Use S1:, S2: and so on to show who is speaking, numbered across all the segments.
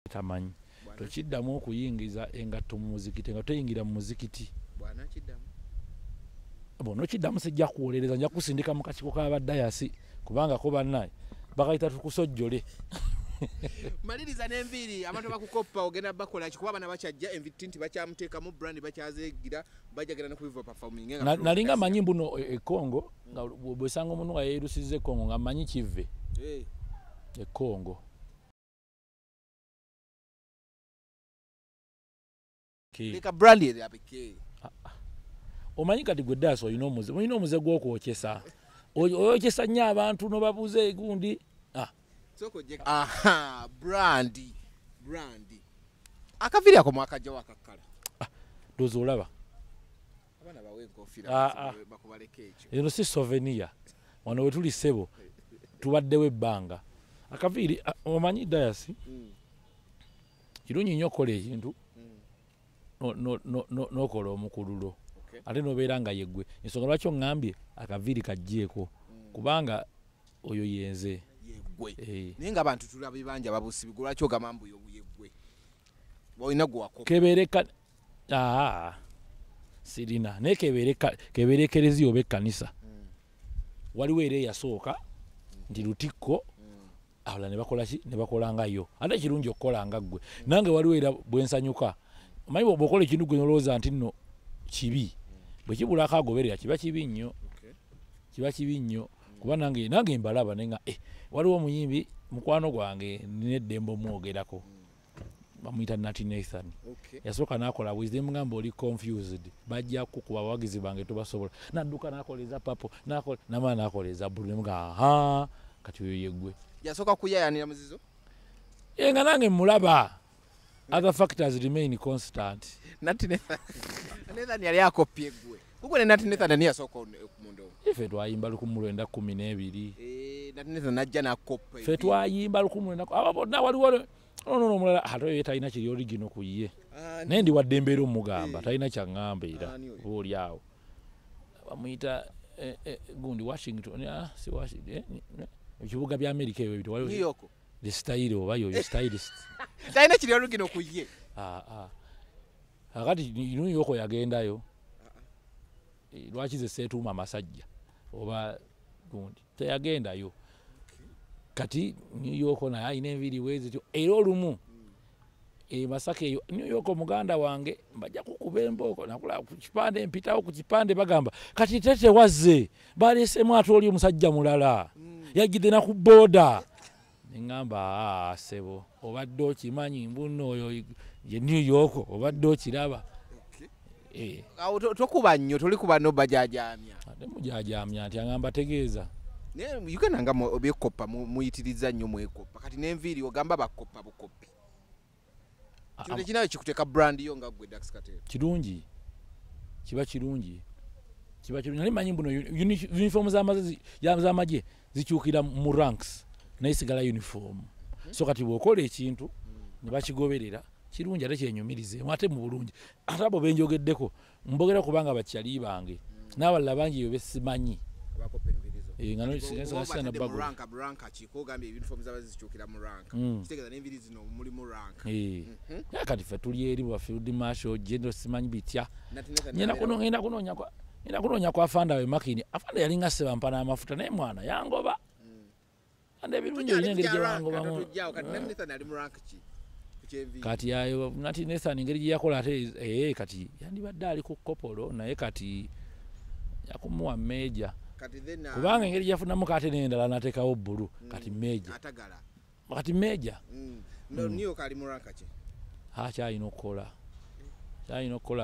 S1: tamanyi tokiddamu okuyingiza engato mu muzikiti nga toyingira mu muzikiti
S2: bwana kiddamu
S1: bono kiddamu sijja kuwolereza nja kusindika mu kakiiko k'abadayasi kubanga ko bannaye bakayita tukusojjole
S2: maliriza n'enviiri abantu bakukoppa ogenda bakola kikuba bana bakyajja enviri nti bakyamuteekamu brand bakyazeegira bajagala ne kubiva performing
S1: nalinga manyi mbuno ekongo nga bwesanga omuntu nga yeerusiza ekongo nga manyi kive ekongo
S2: leka brand eri abike
S1: omanyi kati gwe ddaasi olina omuze gw'okwokyesa oyokyesa nnyo abantu nobabuuza egundi
S2: aha brand akaviri ako mwakajja wakakala
S1: doza olaba
S2: abana bawe enkofira bakubaleka ekyo
S1: eno si souvenir wano we tuli ssebo tubaddewo ebbanga akaviri omanyi dayasi kirungi nnyo okukola ekintu n'okola omukululo ate nobeera nga yeggwe ensonga lwaki oŋŋambye akaviri kajjeeko kubanga oyo yenze
S2: naye nga abantu tulaba bibanja babusibigwa lwaki ogamba mbu yeggwe olina gwewakopa
S1: kebereka sirina naye kebeera ekereziya oba ekkanisa waliwo era eyasooka nti lutikko awala ne bakola ki ne bakola yo ate kirungi okukola nga ggwe nange waliwo era bwensanyuka omanyi bw'okola ekintu gwe nolowooza nti nno kibi bwe kibulako agoberera kiba kibi nnyo kuba nange mbalaba naye nga waliwo omuyimbi mukwano gwange nina eddembe omwogerako bamuyita Nati Nathan yasooka n'akola bwizi mugamba oli confused bajja kukuba abawagizi bange tobasobola nadduka n'akoleza papo namala n'akoleza bulu nemuga kati oyo yeggwe
S2: yasooka kuyayanira muzizo
S1: nga nange mulaba other factors remain constant
S2: Nati Nathan yali akopye eggwe kugwe ne Nati Nathan ani yasooka okumundu
S1: ife twayimba 1912
S2: Nati Nathan najja n'akoppa
S1: fe twayimba 1912 aba bonna waliwo omulala ate talina kiri origino ku ye naye ndi wadde embeera omugamba talina kyaŋŋamba era ooli awo bamuyita gundi Washington si Washington ebibuga bya Amerika ebyo bitwaliwo
S2: New York
S1: the style oba yoyo stylist
S2: talina kiri origino ku ye
S1: akati New York yagendayo lwaki ze seetuuma amasajja oba gundi teyagendayo kati New York naye alina enviiri bwezityo era olumu Masaka eyo New York omuganda wange mbajja kukuba embooko nakulaba ku kipande mpitawo ku kipande bagamba kati tete wazze baleesemu ate oli omusajja mulala yajjidde na ku booda neŋŋamba ssebo obadde okimanyi mbuno oyo ye New York obadde okiraba
S2: tokuba nnyo tolikuba nobajajamya
S1: ate mujajamya nti aŋŋamba tegeeza
S2: Uganda nga byekoppa muyitiriza nnyo mwekoppa kati n'enviiri ogamba bakoppa bukopi kintu ekinayo kikuteeka brand yo nga ggwe Daxx Kartel
S1: kirungi kiba kirungi nali manyi mbuno uniform z'amagye zikyukira mu ranks naye sigala uniform so kati bw'okola ekintu ne bakigoberera kirungi ate kyenyumirizeemu ate mu bulungi ate abo benjogeddeko mbogera kubanga bakyali bange n'abalala bangi yo besimanyi kati fe tuli eri field marshal general simanyi bitya ngenda kunoonya kwa Afanda we Makini Afanda yalinga sebampa n'amafuta naye mwana yangoba ande ebirungi olina engeri gyewangobamu kati ayo Nati Nathan engeri gye yakola ate kati yandibadde ali ku kopolo naye kati yakumuwa meja kubanga engeri yafunamu kate n'endala n'ateekawo bbulu kati meja kyalina okukola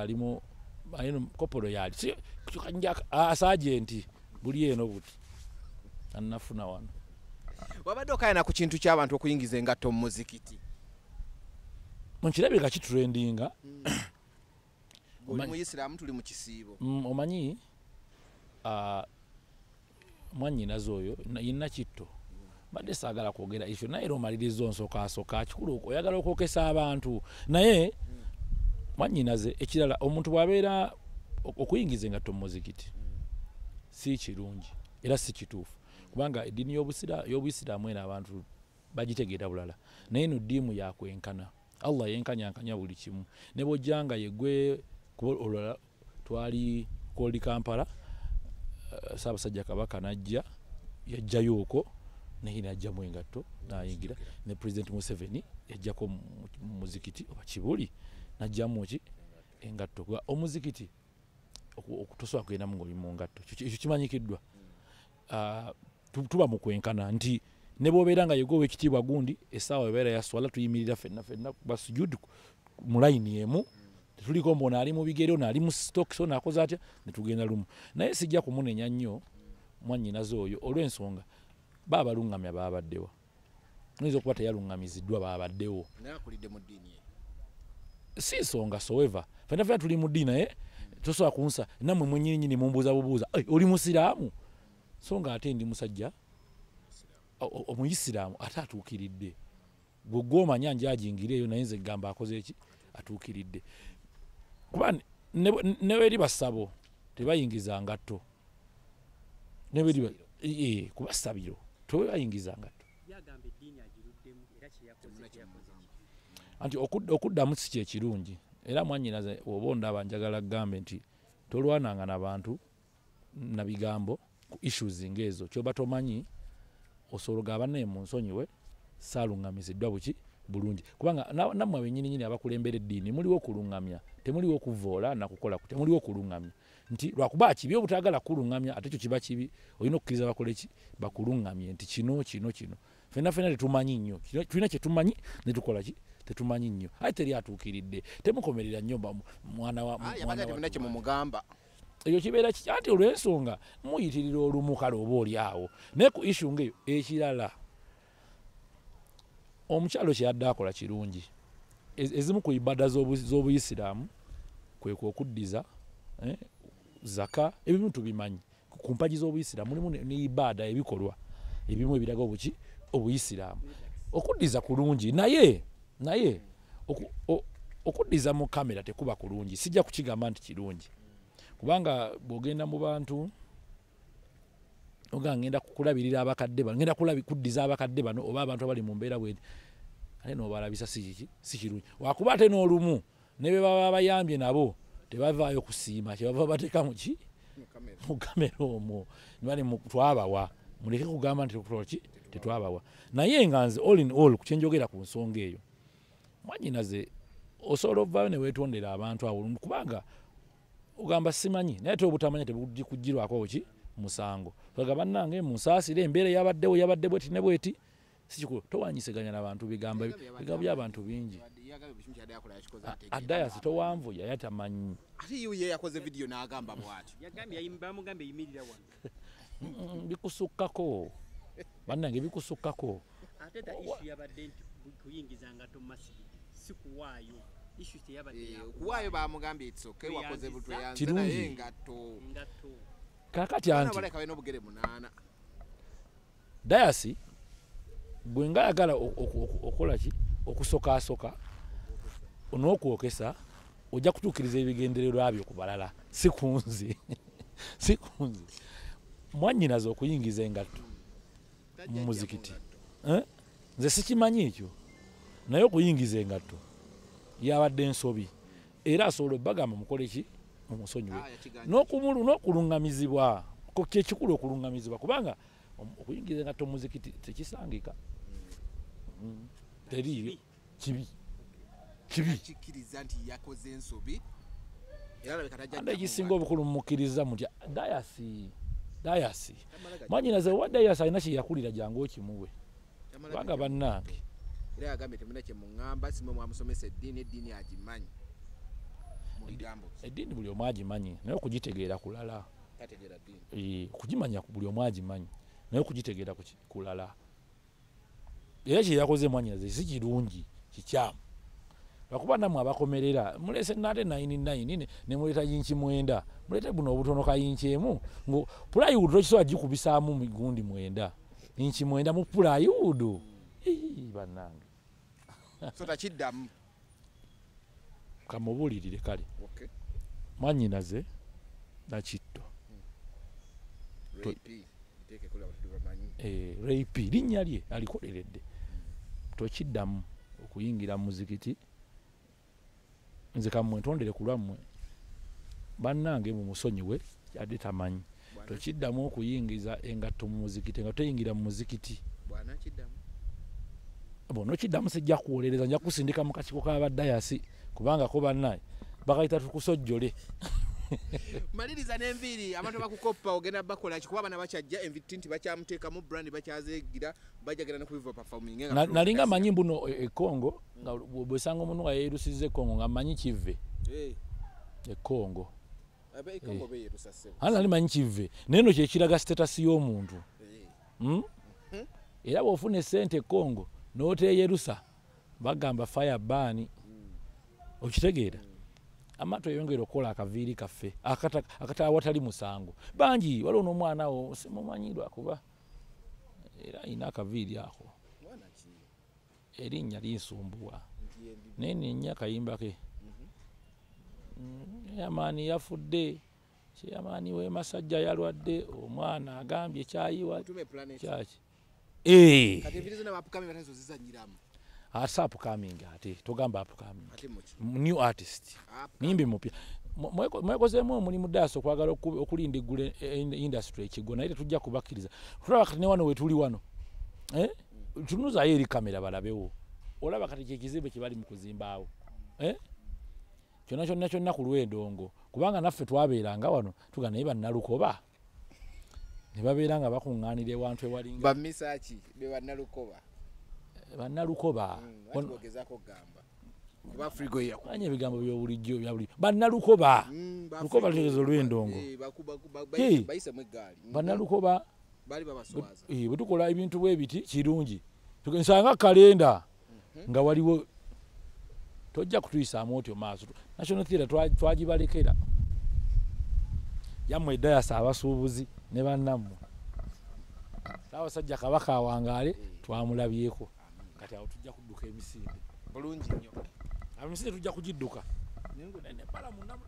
S1: alimu kopolo yali asagenti buli eno buti annafuna wano
S2: wabadde okayana ku kintu ky'abantu okuyingiza engatto mu muzikiti
S1: nkirabika kitrendinga
S2: muyisiraamu tuli mu kisiibo
S1: omanyi mwannyinaze oyo yina kitto badde saagala kwogera ekyo naye era omaliriza onsooka kikulu oyagala okwokesa abantu naye mwannyinaze ekirala omuntu bw'abeera okuyingiza engatto mu muzikiti si kirungi era si kituufu kubanga eddiini y'obuyisiraamu eno abantu bagitegeera bulala naye no ddiimu yakwenkana Allah yenkanyankanya buli kimu ne bw'ojjanga yegwe olala twali koli Kampala Ssaabasajja Kabaka najja yajjayo okwo naye najjamu engatto nayingira ne President Museveni yajjako muzikiti oba Kibuli najjamu ki engatto kuba omuzikiti okutosobola kugenda mu ng'oli mu ngatto ekyo kimanyikiddwa tuba mu kwenkana nti ne bw'obeera nga yegwe ow'ekitiibwa gundi essaawa ebeera yaswala tuyimirira ffenna basujud mu layini emu tetuliko mbona ali mu bigere ono ali mu stokisi ono akoze atya ne tugenda lumu naye sijja kumunenya nnyo mwannyinaze oyo olw'ensonga baabaluŋŋamya baabaddewa oyinza okuba teyaluŋŋamiziddwa baabaddewo si nsonga soeva ffenna tuli mu ddiini naye tosobola kunsa nammwe mwennyininyini mumbuuza bubuuza oli musiraamu so nga ate ndi musajja omuyisiraamu ate atuukiridde gwe gw'omanya njajingireeyo naye nze gamba akoze eki atuukiridde kuba ne beri basabo tebayingiza ngatto ne beri kuba sabiro tebayingiza ngatto anti okuddamu si kyekirungi era mwannyinaze oba ondaba njagala gambe nti tolwananga n'abantu na bigambo ku issues ng'ezo kyoba tomanyi osologa abanne mu nsonyiwe saaluŋŋamiziddwa buki bulungi kubanga nammwe bennyininyini abakulembera eddiini muliwo okuluŋŋamya temuliwo okuvoola nakukola ku temuliwo okuluŋŋamya nti lwakuba kibi obutagala kuluŋŋamya ate kyo kiba kibi olina okukkiriza bakole ki bakuluŋŋamye nti kino ffenna tetumanyi nnyo tulina kyetumanyi ne tukola ki tetumanyi nnyo ate teri atuukiridde temukomerera nnyo mwana
S2: kyemumugamba
S1: ekyo kibeera anti olw'ensonga muyitirira olumu kale oba oli awo naye ku issue ng'eyo ekirala omukyalo kyeyadde akola kirungi ezimu ku ibada z'obuyisiraamu kwekwe okuddiza zaka ebimu tubimanyi ku mpagi z'obuyisiraamu mulimu ne ibada ebikolwa ebimu ebiraga obuki obuyisiraamu okuddiza kulungi naye okuddiza mu kamera tekuba kulungi sijja kukigamba nti kirungi kubanga bw'ogenda mu bantu oga ngenda kulabirira abakadde bano ngenda kuddiza abakadde bano oba abantu abali mu mbeera bweti ate n'obalabisa si kirungi wakuba ate n'olumu ne be baba bayambye nabo tebavaayo kusiima kyebava bateeka muki mu kamera omwo nibale twabawa muleke kugamba nti tetwabawa naye nga nze all in all ku kyenjogera ku nsonga eyo mwannyinaze osobola ovaayo ne weetondera abantu awo kubanga ogamba simanyi naye te obutamanya tebugikugirwako ki musango aga bannange munsaasire embeera yabadde bweti ne bweti sikikulu towanyiseganya n'abantu bigambo by'abantu bingi adayasi towanvu yaya tamanyi bikusukkako bannange bikusukkako
S2: kuwaayo bamugambye ekisooka wakoze butweyanze
S1: naye
S2: engatto
S1: kakati anti
S2: baleka n'obugere 8
S1: dayasi bwe ngayagala okola ki okusokaasoka n'okwokesa ojja kutuukiriza ebigendererwa byo ku balala si kunzi mwannyinaze okuyingiza engatto mu muzikiti nze sikimanyi ekyo naye okuyingiza engatto yabadde ensobi era asobola obbagamba mukole ki mumusonyiwe n'okuluŋŋamizibwa kyekikulu okuluŋŋamizibwa kubanga okuyingiza engatto mu muzikiti tekisangika teriyo kibi
S2: kikiriza nti yakoze ensobi
S1: anda ekisinga obukulu mumukkiriza mutya dayasi mwannyinaze owa dayasi alina kyeyakulira jangu okimuwe kubanga bannange
S2: era yagambye temuna kyemuŋŋamba simwe mwamusomesa eddiini agimanyi
S1: eddiini buli omu agimanyi naye okugitegeera kulala okugimanya buli omu agimanyi naye okugitegeera kulala era kyeyakoze mwannyinaze si kirungi kikyamu lwakuba nammwe abakomerera mulese nate 99 ne muleeta yinki 9 mulete buno obutono ka yinki emu ngo pulayuudu tokisobola gikubisaamu migundi 9 yinki 9 mu pulayuudu bannange
S2: so takiddamu
S1: kamubuulirire kale mwannyinaze nakitto Rape linnya lye alikoleredde tokiddamu okuyingira mu muzikiti nze kamwentondere ku lwammwe bannange mumusonyiwe yadde tamanyi tokiddamu okuyingiza engatto mu muzikiti nga toyingira mu muzikiti bonokiddamu sijja kuwolereza nja kusindika mu kakiiko k'abadayasi kubanga ko bannaye bakayita tukusojjole
S2: maliriza n'enviiri abantu bakukoppa ogenda bakola kikuba bana bakyajja enviti nti bakyamuteekamu brand bakyazeegira bajagera ne kubiva performing
S1: nalinga manyi mbuno ekongo nga bwesanga omuntu nga yeerusiza ekongo nga manyi kive ekongo nali manyi kive naye no kyekiraga status y'omuntu era bw'ofuna esente ekongo n'oteeyerusa bagamba fire ban okitegeera amato yongera okukola akaviiri kaffe akatawatali musango bangi waliwo n'omwana wo simumanyirwa kuba era ayina akaviiri ako erinnya linsumbuwa naye nennya akayimba ke yamaani yafudde kyeyamaani w'emasajja yalwadde omwana agambye kyayiwa kyaki asa upcoming ate togamba upcoming new artist nimbi mupya mwekozeemu omulimu daso kwagala okulinda eggula industry ekigo naye tujja kubakkiriza tulaba kati ne wano wetuli wano tunuzayo eri kamera balabewo olaba kati kyekizimbe kye bali mu kuzimbaawo kyonna ku lw'endongo kubanga naffe twabeeranga wano tuga naye bannalukoba ne babeera nga bakuŋŋaanira ewantu ewalinga
S2: bamisaki be bannalukoba
S1: anye ebigambo byobulijjo byabuli bannalukoba lukoba lutegeeza olw'endongo bannalukoba bwe tukola ebintu bwe biti kirungi nsanga kalenda nga waliwo tojja kutuyisaamu otyo maaso national theatre twagibalekera yammwe edayasa abasuubuzi ne bannammwe Ssaabasajja Kabaka awangaale twamulabyeko kati awo tujja kudduka emisinde
S2: bulungi nnyo
S1: emisinde tujja kugidduka
S2: nengo
S1: ne bala munnamu